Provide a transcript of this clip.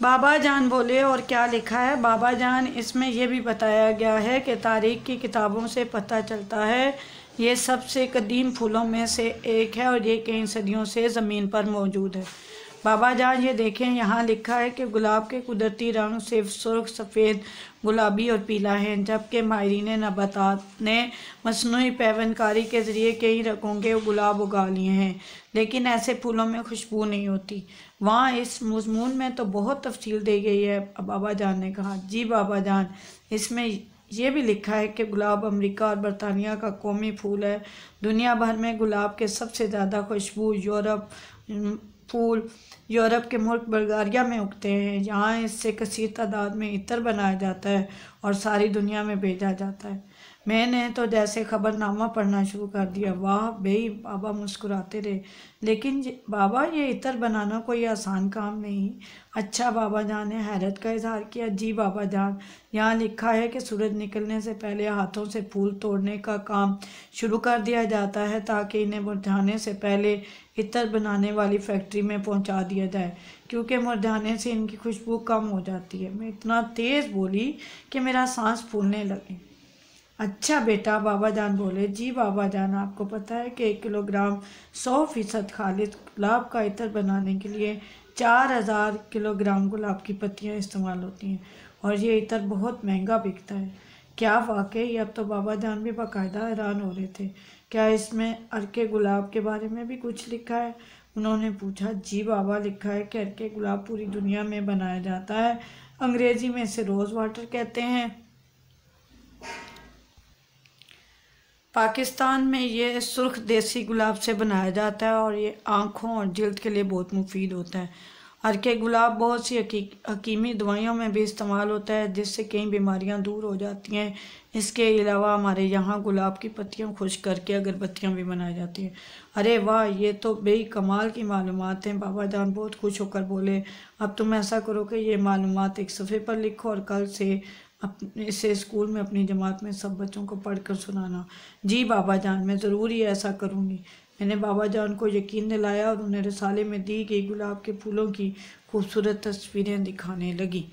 बाबा जान बोले और क्या लिखा है बाबा जान। इसमें यह भी बताया गया है कि तारीख की किताबों से पता चलता है ये सबसे कदीम फूलों में से एक है और ये कई सदियों से ज़मीन पर मौजूद है। बाबा जान ये देखें, यहाँ लिखा है कि गुलाब के कुदरती रंग सिर्फ सुर्ख, सफ़ेद, गुलाबी और पीला है, जबकि माहिरीन नबातात ने मसनूई पैवनकारी के ज़रिए कई रंगों के गुलाब उगा लिए हैं, लेकिन ऐसे फूलों में खुशबू नहीं होती। वहाँ इस मज़मून में तो बहुत तफसील दी गई है। बाबा जान ने कहा, जी बाबा जान, इसमें ये भी लिखा है कि गुलाब अमेरिका और बरतानिया का कौमी फूल है। दुनिया भर में गुलाब के सबसे ज़्यादा खुशबू यूरोप के मुल्क बल्गारिया में उगते हैं। यहाँ इससे कसीर तादाद में इत्र बनाया जाता है और सारी दुनिया में भेजा जाता है। मैंने तो जैसे खबरनामा पढ़ना शुरू कर दिया। वाह भाई, बाबा मुस्कुराते रहे। लेकिन बाबा, ये इत्र बनाना कोई आसान काम नहीं। अच्छा, बाबा जान ने हैरत का इजहार किया। जी बाबा जान, यहाँ लिखा है कि सूरज निकलने से पहले हाथों से फूल तोड़ने का काम शुरू कर दिया जाता है ताकि इन्हें मुरझाने से पहले इत्र बनाने वाली फैक्ट्री में पहुंचा दिया जाए, क्योंकि मुरझाने से इनकी खुशबू कम हो जाती है। मैं इतना तेज़ बोली कि मेरा सांस फूलने लगे। अच्छा बेटा, बाबा जान बोले। जी बाबा जान, आपको पता है कि 1 किलोग्राम 100% खालिद गुलाब का इत्र बनाने के लिए 4000 किलोग्राम गुलाब की पत्तियां इस्तेमाल होती हैं और ये इत्र बहुत महंगा बिकता है। क्या वाकई? अब तो बाबा जान भी बाकायदा हैरान हो रहे थे। क्या इसमें अर्के गुलाब के बारे में भी कुछ लिखा है? उन्होंने पूछा। जी बाबा, लिखा है कि अर्के गुलाब पूरी दुनिया में बनाया जाता है। अंग्रेज़ी में इसे रोज़ वाटर कहते हैं। पाकिस्तान में ये सुर्ख देसी गुलाब से बनाया जाता है और ये आँखों और जल्द के लिए बहुत मुफीद होता है। अर्के गुलाब बहुत सी हकीमी दवाइयों में भी इस्तेमाल होता है, जिससे कई बीमारियां दूर हो जाती हैं। इसके अलावा हमारे यहाँ गुलाब की पत्तियां खुश्क करके अगरबत्तियां भी बनाई जाती हैं। अरे वाह, ये तो बेई कमाल की मालूमात हैं। बाबा जान बहुत खुश होकर बोले। अब तुम ऐसा करो कि ये मालूमात एक सफ़े पर लिखो और कल से इसे स्कूल में अपनी जमात में सब बच्चों को पढ़कर सुनाना। जी बाबा जान, मैं ज़रूर ही ऐसा करूँगी। मैंने बाबा जान को यकीन दिलाया और उन्हें रिसाले में दी गई गुलाब के फूलों की खूबसूरत तस्वीरें दिखाने लगी।